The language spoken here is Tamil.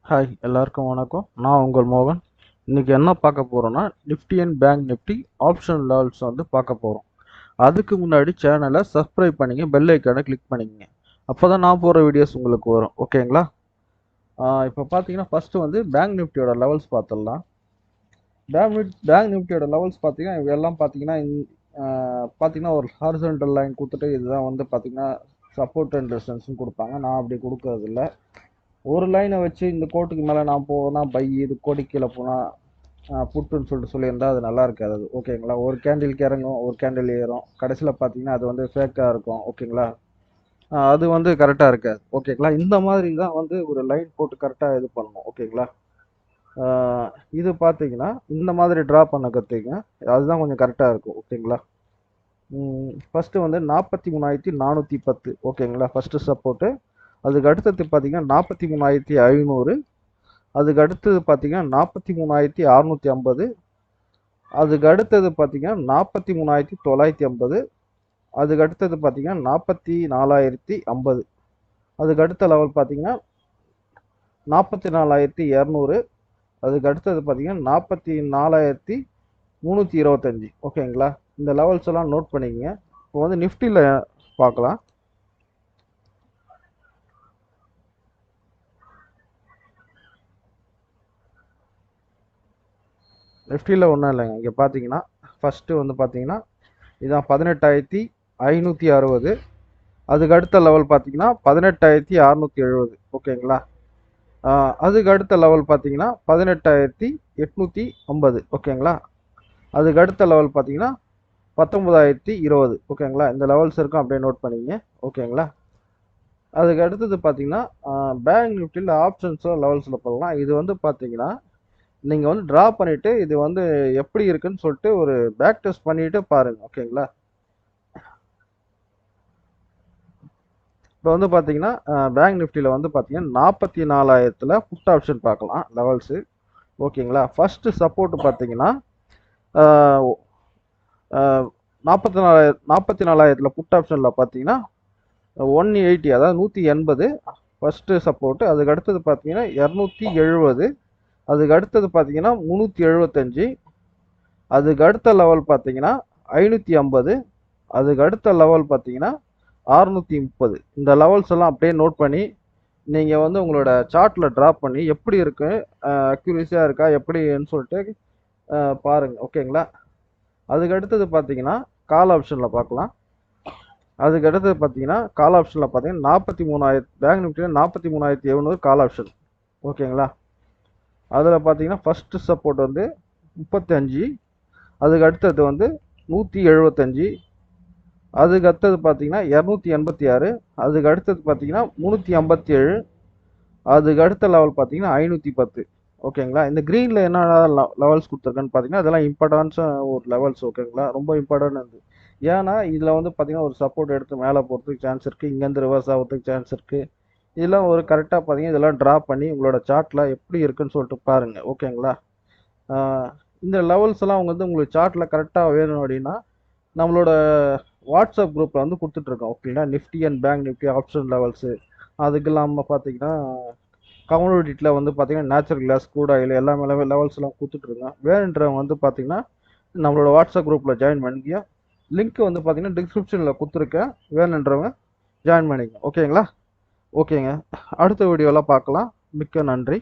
ஹாய் எல்லாருக்கும் வணக்கம். நான் உங்கள் மோகன். இன்னைக்கு என்ன பார்க்க போறோம்னா Nifty and bank Nifty option levels வந்து பார்க்க போறோம். அதுக்கு முன்னாடி சேனலை சப்ஸ்கிரைப் பண்ணிங்க, பெல் ஐக்கானை கிளிக் பண்ணிக்கங்க. அப்பதான் நான் போற வீடியோஸ் உங்களுக்கு வரும். ஓகேங்களா? இப்போ பார்த்தீங்கன்னா ஃபர்ஸ்ட் வந்து பேங்க் நிஃப்டியோட லெவல்ஸ் பார்த்துடலாம். பேங்க் நிஃப்டியோட லெவல்ஸ் பார்த்தீங்கன்னா இதெல்லாம் பார்த்தீங்கன்னா ஒரு ஹாரிசான்டல் லைன் கொடுத்துட்டு இதுதான் வந்து பார்த்தீங்கன்னா சப்போர்ட் அண்ட் ரெசிஸ்டன்ஸ் கொடுப்பாங்க. நான் அப்படி கொடுக்கறது இல்லை. ஒரு லைனை வச்சு இந்த கோட்டுக்கு மேலே நான் போனால் பை, இது கோட்டுக்கு கீழே போனால் புட்டுன்னு சொல்லியிருந்தா அது நல்லா இருக்காது. அது ஓகேங்களா? ஒரு கேண்டிலுக்கு இறங்கும், ஒரு கேண்டில் ஏறும், கடைசியில் பார்த்தீங்கன்னா அது வந்து ஃபேக்காக இருக்கும். ஓகேங்களா? அது வந்து கரெக்டாக இருக்காது. ஓகேங்களா? இந்த மாதிரி தான் வந்து ஒரு லைன் போட்டு கரெக்டாக இது பண்ணணும். ஓகேங்களா? இது பார்த்தீங்கன்னா இந்த மாதிரி ட்ரா பண்ண கற்றுக்குங்க. அதுதான் கொஞ்சம் கரெக்டாக இருக்கும். ஓகேங்களா? ஃபஸ்ட்டு வந்து 43,410. ஓகேங்களா? First support. அதுக்கு அடுத்தது பார்த்தீங்கன்னா 43,500. அதுக்கு அடுத்தது பார்த்தீங்கன்னா 43,650. அதுக்கு அடுத்தது பார்த்தீங்கன்னா 43,950. அதுக்கு அடுத்தது பார்த்தீங்கன்னா 44,050. அதுக்கு அடுத்த லெவல் பார்த்தீங்கன்னா 44,200. அதுக்கு அடுத்தது பார்த்தீங்கன்னா 44,325. ஓகேங்களா? இந்த லெவல்ஸ் எல்லாம் நோட் பண்ணிக்கங்க. இப்போ வந்து நிஃப்டியில் பார்க்கலாம். நிஃப்டியில் ஒன்றும் இல்லைங்க. இங்கே பார்த்தீங்கன்னா ஃபஸ்ட்டு வந்து பார்த்தீங்கன்னா இதான் 18,560. அதுக்கு அடுத்த லெவல் பார்த்தீங்கன்னா 18,670. ஓகேங்களா? அதுக்கு அடுத்த லெவல் பார்த்தீங்கன்னா 18,850. ஓகேங்களா? அதுக்கு அடுத்த லெவல் பார்த்தீங்கன்னா 19,020. ஓகேங்களா? இந்த லெவல்ஸ் இருக்கும், அப்படியே நோட் பண்ணிங்க. ஓகேங்களா? அதுக்கு அடுத்தது பார்த்தீங்கன்னா பேங்க் நிஃப்டியில் ஆப்ஷன்ஸோ லெவல்ஸில் போடலாம். இது வந்து பார்த்தீங்கன்னா நீங்கள் வந்து ட்ரா பண்ணிவிட்டு இது வந்து எப்படி இருக்குன்னு சொல்லிட்டு ஒரு பேக் டெஸ்ட் பண்ணிவிட்டு பாருங்கள். ஓகேங்களா? இப்போ வந்து பார்த்தீங்கன்னா பேங்க் நிஃப்டியில் வந்து பார்த்தீங்கன்னா 44,000 புட் ஆப்ஷன் பார்க்கலாம் லெவல்ஸு. ஓகேங்களா? ஃபஸ்ட்டு சப்போர்ட்டு பார்த்தீங்கன்னா 44,000 புட் ஆப்ஷனில் பார்த்தீங்கன்னா 180, அதாவது 180 ஃபஸ்ட்டு சப்போர்ட்டு. அதுக்கு அடுத்தது பார்த்தீங்கன்னா 270. அதுக்கு அடுத்தது பார்த்தீங்கன்னா 375. அதுக்கு அடுத்த லெவல் பார்த்தீங்கன்னா 550. அதுக்கு அடுத்த லெவல் பார்த்தீங்கன்னா 630. இந்த லெவல்ஸ் எல்லாம் அப்படியே நோட் பண்ணி நீங்கள் வந்து உங்களோட சார்ட்டில் ட்ராப் பண்ணி எப்படி இருக்கு, அக்யூரேசியாக இருக்கா எப்படின்னு சொல்லிட்டு பாருங்கள். ஓகேங்களா? அதுக்கு அடுத்தது பார்த்தீங்கன்னா கால் ஆப்ஷனில் பார்க்கலாம். அதுக்கு அடுத்தது பார்த்தீங்கன்னா கால் ஆப்ஷனில் பார்த்தீங்கன்னா 43,000 பேங்க் நிஃப்டியில் 43,700 கால் ஆப்ஷன். ஓகேங்களா? அதில் பார்த்தீங்கன்னா ஃபஸ்ட்டு சப்போர்ட் வந்து 35. அதுக்கு அடுத்தது வந்து 175. அதுக்கு அடுத்தது பார்த்தீங்கன்னா 286. அதுக்கு அடுத்தது பார்த்தீங்கன்னா 357. அதுக்கு அடுத்த லெவல் பார்த்தீங்கன்னா 510. ஓகேங்களா? இந்த க்ரீனில் என்ன லெவல்ஸ் கொடுத்துருக்கேன்னு பார்த்தீங்கன்னா அதெல்லாம் இம்பார்ட்டன்ஸாக ஒரு லெவல்ஸ். ஓகேங்களா? ரொம்ப இம்பார்ட்டன்ட் இருக்குது. ஏன்னா இதில் வந்து பார்த்தீங்கன்னா ஒரு சப்போர்ட் எடுத்து மேலே போகிறதுக்கு சான்ஸ் இருக்குது, இங்கேருந்து ரிவர்ஸ் ஆகிறதுக்கு சான்ஸ் இருக்குது. இதெல்லாம் ஒரு கரெக்டாக பார்த்தீங்கன்னா இதெல்லாம் ட்ரா பண்ணி உங்களோட சார்ட்டில் எப்படி இருக்குன்னு சொல்லிட்டு பாருங்கள். ஓகேங்களா? இந்த லெவல்ஸ் எல்லாம் அவங்க வந்து உங்களுக்கு சார்ட்டில் கரெக்டாக வேணும் அப்படின்னா நம்மளோட வாட்ஸ்அப் குரூப்பில் வந்து கொடுத்துட்ருக்கோம். ஓகேங்களா? Nifty and bank Nifty option levels. அதுக்கு இல்லாமல் பார்த்தீங்கன்னா கம்யூனிட்டியில் வந்து பார்த்தீங்கன்னா நேச்சுரல் கிளாஸ், க்ரூட் ஆயில் எல்லாமே லெவல்ஸ் எல்லாம் கொடுத்துட்ருக்கோம். வேணுன்றவங்க வந்து பார்த்தீங்கன்னா நம்மளோட வாட்ஸ்அப் குரூப்பில் ஜாயின் பண்ணிக்க. லிங்க் வந்து பார்த்தீங்கன்னா டிஸ்கிரிப்ஷனில் கொடுத்துருக்கேன். வேணுன்றவங்க ஜாயின் பண்ணிக்க. ஓகேங்களா? ஓகேங்க. அடுத்த வீடியோவில் பார்க்கலாம். மிக்க நன்றி.